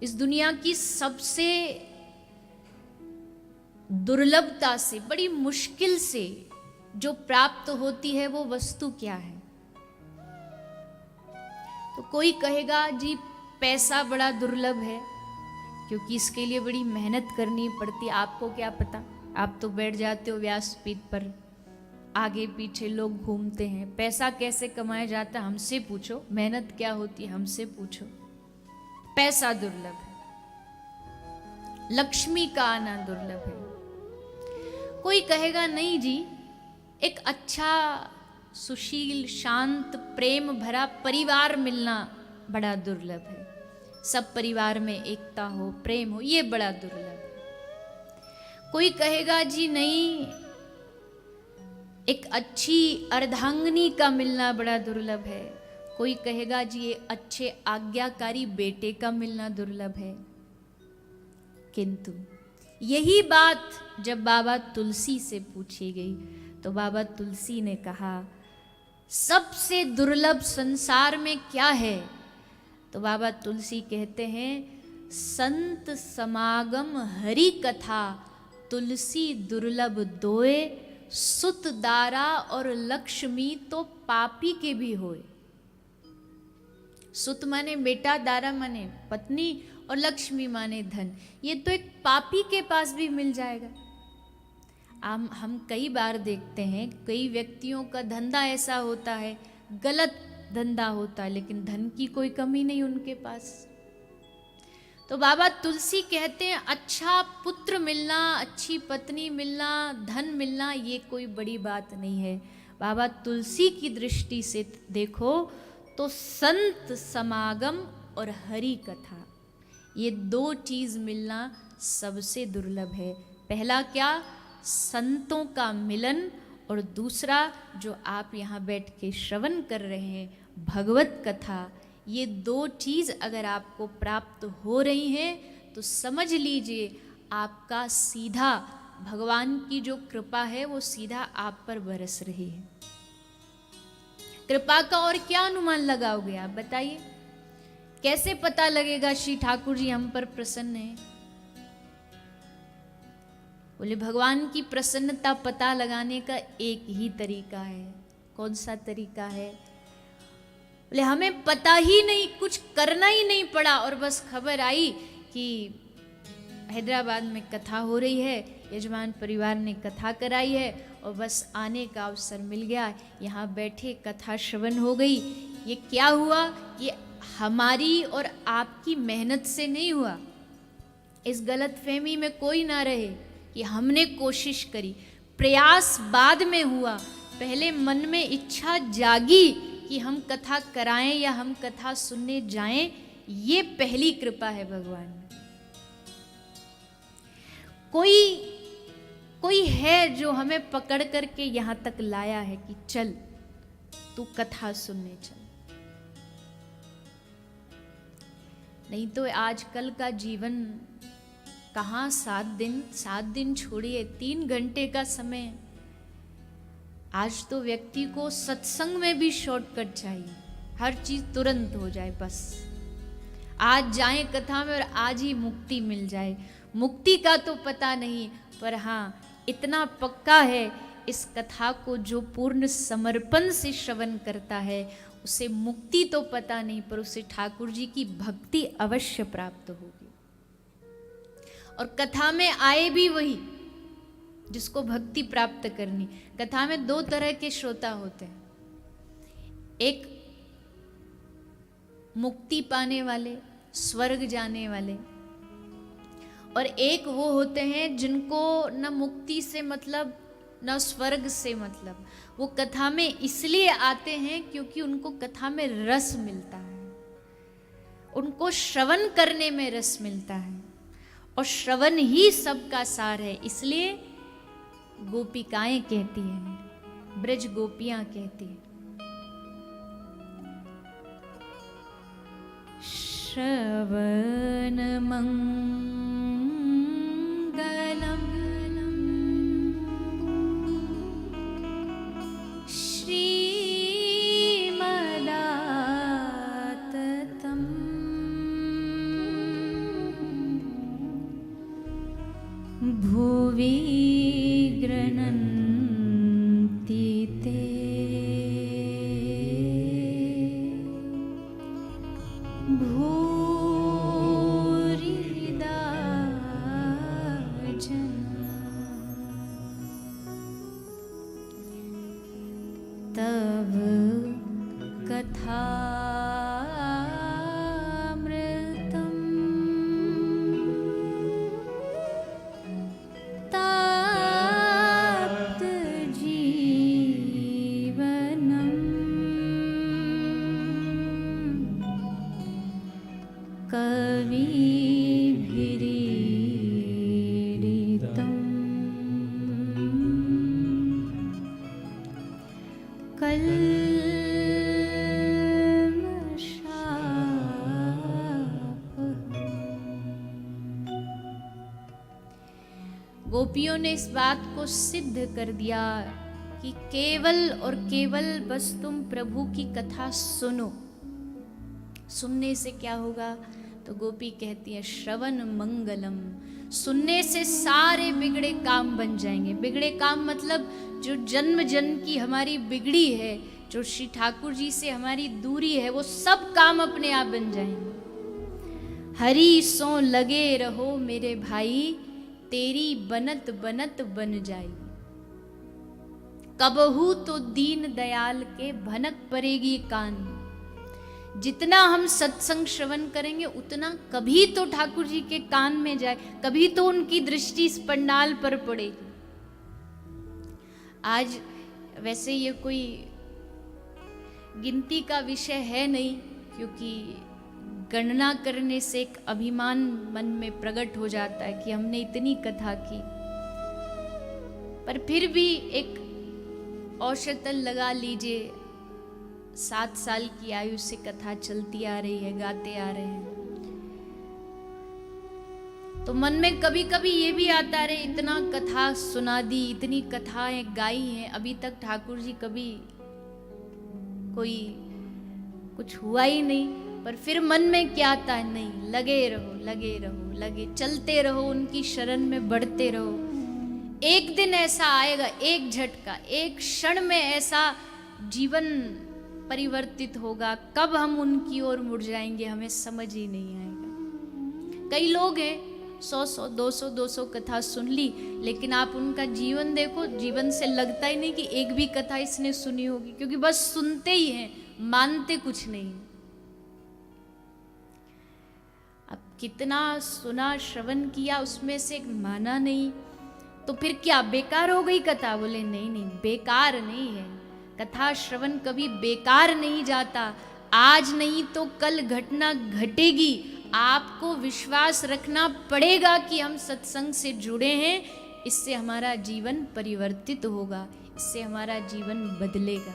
इस दुनिया की सबसे दुर्लभता से, बड़ी मुश्किल से जो प्राप्त होती है वो वस्तु क्या है? तो कोई कहेगा जी पैसा बड़ा दुर्लभ है, क्योंकि इसके लिए बड़ी मेहनत करनी पड़ती है। आपको क्या पता, आप तो बैठ जाते हो व्यासपीठ पर, आगे पीछे लोग घूमते हैं। पैसा कैसे कमाया जाता है हमसे पूछो, मेहनत क्या होती है हमसे पूछो। पैसा दुर्लभ है, लक्ष्मी का आना दुर्लभ है। कोई कहेगा नहीं जी, एक अच्छा सुशील शांत प्रेम भरा परिवार मिलना बड़ा दुर्लभ है। सब परिवार में एकता हो, प्रेम हो, ये बड़ा दुर्लभ है। कोई कहेगा जी नहीं, एक अच्छी अर्धांगिनी का मिलना बड़ा दुर्लभ है। कोई कहेगा जी ये अच्छे आज्ञाकारी बेटे का मिलना दुर्लभ है। किंतु यही बात जब बाबा तुलसी से पूछी गई तो बाबा तुलसी ने कहा सबसे दुर्लभ संसार में क्या है? तो बाबा तुलसी कहते हैं संत समागम हरि कथा, तुलसी दुर्लभ दोए, सुत दारा और लक्ष्मी तो पापी के भी होए। सुत माने बेटा, दारा माने पत्नी और लक्ष्मी माने धन। ये तो एक पापी के पास भी मिल जाएगा। हम कई बार देखते हैं कई व्यक्तियों का धंधा ऐसा होता है, गलत धंधा होता है, लेकिन धन की कोई कमी नहीं उनके पास। तो बाबा तुलसी कहते हैं अच्छा पुत्र मिलना, अच्छी पत्नी मिलना, धन मिलना ये कोई बड़ी बात नहीं है। बाबा तुलसी की दृष्टि से देखो तो संत समागम और हरि कथा, ये दो चीज मिलना सबसे दुर्लभ है। पहला क्या? संतों का मिलन, और दूसरा जो आप यहाँ बैठ के श्रवण कर रहे हैं भगवत कथा। ये दो चीज अगर आपको प्राप्त हो रही हैं तो समझ लीजिए आपका सीधा भगवान की जो कृपा है वो सीधा आप पर बरस रही है। कृपा का और क्या अनुमान लगाओगे आप बताइए? कैसे पता लगेगा श्री ठाकुर जी हम पर प्रसन्न हैं? बोले भगवान की प्रसन्नता पता लगाने का एक ही तरीका है। कौन सा तरीका है? बोले हमें पता ही नहीं, कुछ करना ही नहीं पड़ा, और बस खबर आई कि हैदराबाद में कथा हो रही है, यजमान परिवार ने कथा कराई है और बस आने का अवसर मिल गया, यहाँ बैठे कथा श्रवण हो गई। ये क्या हुआ? ये हमारी और आपकी मेहनत से नहीं हुआ। इस गलत फहमी में कोई ना रहे कि हमने कोशिश करी, प्रयास बाद में हुआ। पहले मन में इच्छा जागी कि हम कथा कराएं या हम कथा सुनने जाएं, ये पहली कृपा है भगवान में। कोई है जो हमें पकड़ करके यहां तक लाया है कि चल तू कथा सुनने चल। नहीं तो आजकल का जीवन कहाँ 7 दिन छोड़िए 3 घंटे का समय। आज तो व्यक्ति को सत्संग में भी शॉर्टकट चाहिए, हर चीज तुरंत हो जाए, बस आज जाए कथा में और आज ही मुक्ति मिल जाए। मुक्ति का तो पता नहीं, पर हाँ इतना पक्का है इस कथा को जो पूर्ण समर्पण से श्रवण करता है उसे मुक्ति तो पता नहीं, पर उसे ठाकुर जी की भक्ति अवश्य प्राप्त होगी। और कथा में आए भी वही जिसको भक्ति प्राप्त करनी। कथा में 2 तरह के श्रोता होते हैं, एक मुक्ति पाने वाले, स्वर्ग जाने वाले, और एक वो होते हैं जिनको न मुक्ति से मतलब न स्वर्ग से मतलब। वो कथा में इसलिए आते हैं क्योंकि उनको कथा में रस मिलता है, उनको श्रवण करने में रस मिलता है, और श्रवण ही सबका सार है। इसलिए गोपिकाएं कहती हैं, ब्रज गोपियां कहती हैं, श्रवण मंगलम श्रीमदाततम् भुवि गृह्णन्ति ते भूरिदा जना तव कथामृतम् ताप्त जीवनम् कविभिरीडितम् गोपियों ने इस बात को सिद्ध कर दिया कि केवल और केवल बस तुम प्रभु की कथा सुनो। सुनने से क्या होगा? तो गोपी कहती है श्रवण मंगलम। सुनने से सारे बिगड़े काम बन जाएंगे। बिगड़े काम मतलब जो जन्म जन्म की हमारी बिगड़ी है, जो श्री ठाकुर जी से हमारी दूरी है, वो सब काम अपने आप बन जाएंगे। हरि सो लगे रहो मेरे भाई, तेरी बनत बनत बन जाई। कबहू तो दीन दयाल के भनक पड़ेगी कान। जितना हम सत्संग श्रवण करेंगे उतना कभी तो ठाकुर जी के कान में जाए, कभी तो उनकी दृष्टि इस पंडाल पर पड़ेगी। आज वैसे ये कोई गिनती का विषय है नहीं, क्योंकि गणना करने से एक अभिमान मन में प्रकट हो जाता है कि हमने इतनी कथा की। पर फिर भी एक औषतल लगा लीजिए, 7 साल की आयु से कथा चलती आ रही है, गाते आ रहे हैं, तो मन में कभी कभी ये भी आता रहे, इतना कथा सुना दी, इतनी कथाएं गाई हैं, अभी तक ठाकुर जी कभी कोई कुछ हुआ ही नहीं। पर फिर मन में क्या आता है? नहीं, लगे रहो लगे रहो, लगे चलते रहो, उनकी शरण में बढ़ते रहो। एक दिन ऐसा आएगा, एक झटका, एक क्षण में ऐसा जीवन परिवर्तित होगा, कब हम उनकी ओर मुड़ जाएंगे हमें समझ ही नहीं आएगा। कई लोग हैं 100 200 कथा सुन ली, लेकिन आप उनका जीवन देखो, जीवन से लगता ही नहीं कि एक भी कथा इसने सुनी होगी, क्योंकि बस सुनते ही हैं, मानते कुछ नहीं। अब कितना सुना, श्रवण किया, उसमें से माना नहीं, तो फिर क्या बेकार हो गई कथा? बोले नहीं नहीं, बेकार नहीं है कथा श्रवण, कभी बेकार नहीं जाता। आज नहीं तो कल घटना घटेगी। आपको विश्वास रखना पड़ेगा कि हम सत्संग से जुड़े हैं, इससे हमारा जीवन परिवर्तित होगा, इससे हमारा जीवन बदलेगा।